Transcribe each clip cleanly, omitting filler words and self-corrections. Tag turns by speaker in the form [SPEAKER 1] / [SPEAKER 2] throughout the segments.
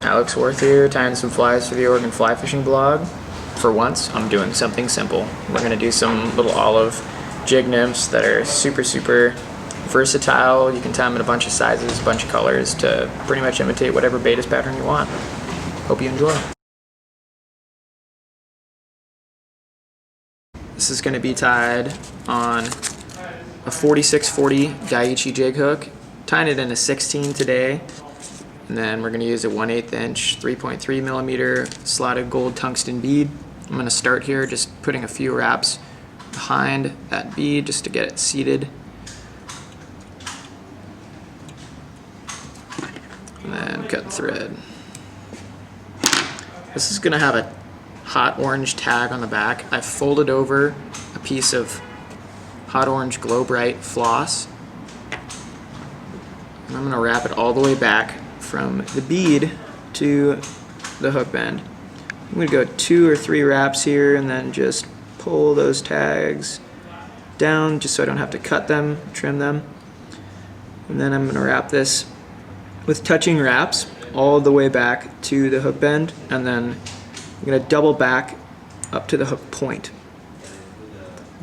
[SPEAKER 1] Alex Worth here, tying some flies for the Oregon Fly Fishing blog. For once, I'm doing something simple. We're gonna do some little olive jig nymphs that are super versatile. You can tie them in a bunch of sizes, a bunch of colors to pretty much imitate whatever Baetis pattern you want. Hope you enjoy. This is gonna be tied on a 4640 Daiichi jig hook. Tying it in a 16 today. And then we're going to use a 1/8 inch 3.3 millimeter slotted gold tungsten bead. I'm going to start here just putting a few wraps behind that bead just to get it seated. And then cut the thread. This is going to have a hot orange tag on the back. I've folded over a piece of hot orange Glow Bright floss. And I'm going to wrap it all the way back from the bead to the hook bend. I'm going to go 2 or 3 wraps here and then just pull those tags down just so I don't have to cut them, trim them. And then I'm going to wrap this with touching wraps all the way back to the hook bend, and then I'm going to double back up to the hook point.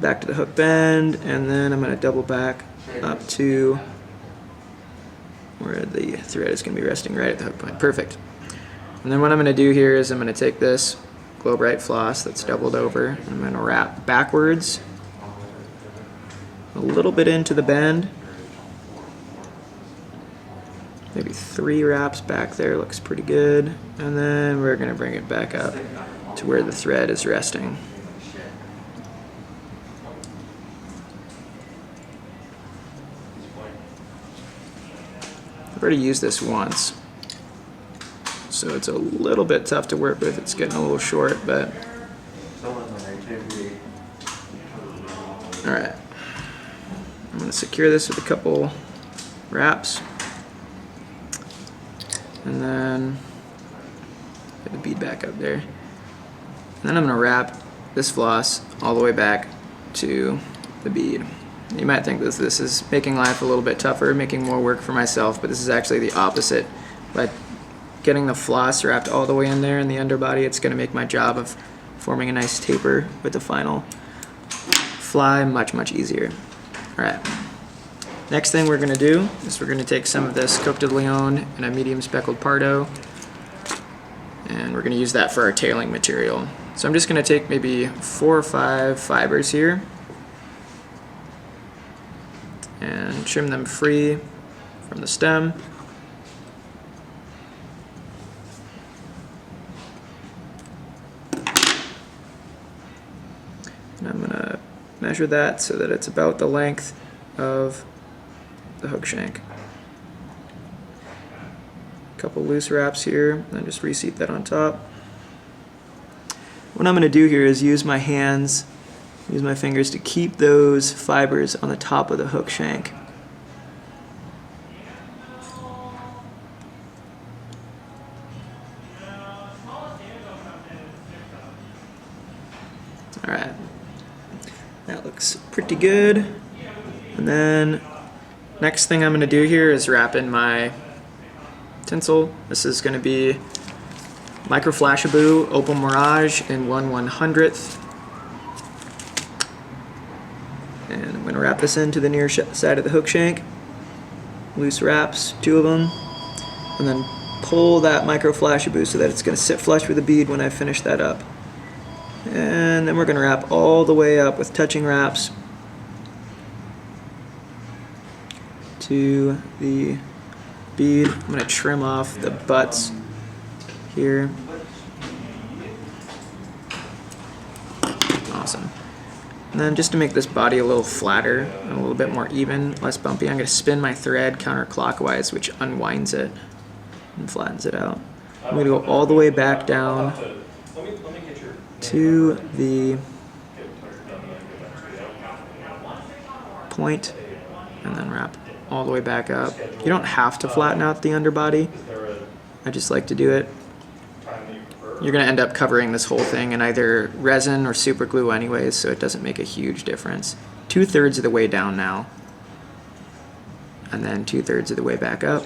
[SPEAKER 1] Back to the hook bend, and then I'm going to double back up to where the thread is going to be resting, right at the hook point. Perfect. And then what I'm going to do here is I'm going to take this Glow Bright floss that's doubled over, and I'm going to wrap backwards a little bit into the bend. Maybe 3 wraps back there, looks pretty good. And then we're going to bring it back up to where the thread is resting. I've already used this once, so it's a little bit tough to work with. It's getting a little short, but alright. I'm going to secure this with a couple wraps, and then get the bead back up there. And then I'm going to wrap this floss all the way back to the bead. You might think this is making life a little bit tougher, making more work for myself, but this is actually the opposite. By getting the floss wrapped all the way in there in the underbody, it's going to make my job of forming a nice taper with the final fly much easier. Alright, next thing we're going to do is we're going to take some of this Coq de Leon and a medium speckled Pardo, and we're going to use that for our tailing material. So I'm just going to take maybe 4 or 5 fibers here and trim them free from the stem. And I'm going to measure that so that it's about the length of the hook shank. A couple loose wraps here, and then just reseat that on top. What I'm going to do here is use my hands, use my fingers to keep those fibers on the top of the hook shank. Alright, that looks pretty good. And then next thing I'm going to do here is wrap in my tinsel. This is going to be Micro Flashabou Opal Mirage in 1/100th. And I'm going to wrap this into the near side of the hook shank. Loose wraps, 2 of them. And then pull that Micro Flashabou so that it's going to sit flush with the bead when I finish that up. And then we're going to wrap all the way up with touching wraps to the bead. I'm going to trim off the butts here. Awesome. And then just to make this body a little flatter and a little bit more even, less bumpy, I'm going to spin my thread counterclockwise, which unwinds it and flattens it out. I'm going to go all the way back down to the point and then wrap all the way back up. You don't have to flatten out the underbody. I just like to do it. You're going to end up covering this whole thing in either resin or super glue anyways, so it doesn't make a huge difference. 2/3 of the way down now, and then 2/3 of the way back up.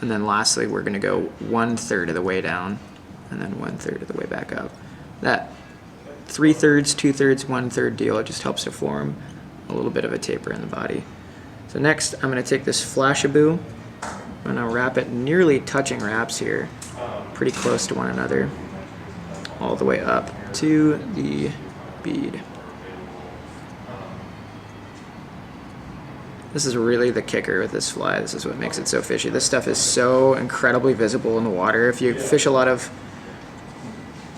[SPEAKER 1] And then lastly, we're gonna go 1/3 of the way down and then 1/3 of the way back up. That 3/3, 2/3, 1/3 deal, it just helps to form a little bit of a taper in the body. So next, I'm gonna take this flashabou. I'm gonna wrap it nearly touching wraps here, pretty close to one another, all the way up to the bead. This is really the kicker with this fly. This is what makes it so fishy. This stuff is so incredibly visible in the water. If you fish a lot of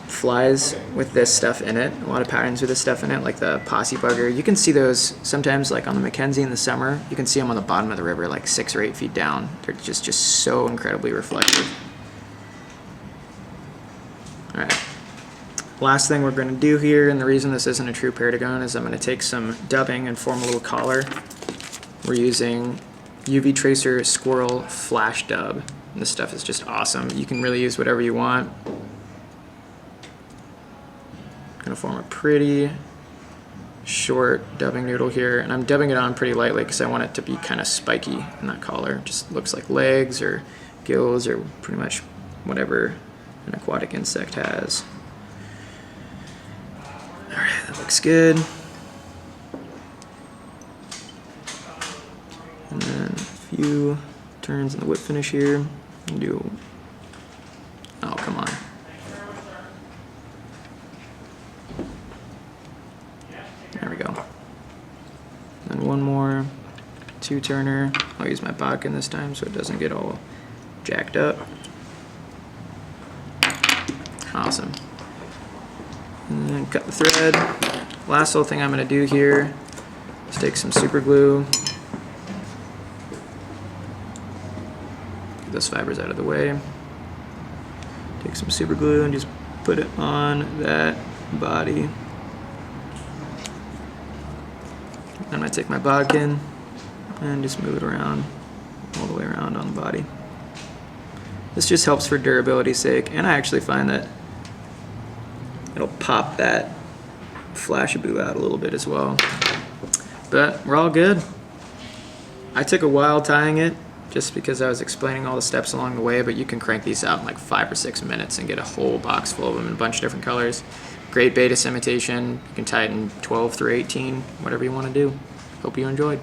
[SPEAKER 1] flies with this stuff in it, a lot of patterns with this stuff in it, like the possum bugger, you can see those sometimes like on the Mackenzie in the summer. You can see them on the bottom of the river like 6 or 8 feet down. They're just so incredibly reflective. All right. Last thing we're going to do here, and the reason this isn't a true perdigon, is I'm going to take some dubbing and form a little collar. We're using UV Tracer Squirrel Flash Dub. This stuff is just awesome. You can really use whatever you want. Gonna form a pretty short dubbing noodle here, and I'm dubbing it on pretty lightly because I want it to be kind of spiky in that collar. It just looks like legs or gills or pretty much whatever an aquatic insect has. All right, that looks good. And then a few turns in the whip finish here. And do, oh, come on. There we go. And one more 2-turner. I'll use my bodkin this time so it doesn't get all jacked up. Awesome. And then cut the thread. Last little thing I'm going to do here is take some super glue. Get those fibers out of the way. Take some super glue and just put it on that body. I'm going to take my bodkin and just move it around, all the way around on the body. This just helps for durability's sake, and I actually find that it'll pop that flashabou out a little bit as well. But we're all good. I took a while tying it just because I was explaining all the steps along the way, but you can crank these out in like 5 or 6 minutes and get a whole box full of them in a bunch of different colors. Great beta imitation. You can tie it in 12 through 18, whatever you want to do. Hope you enjoyed.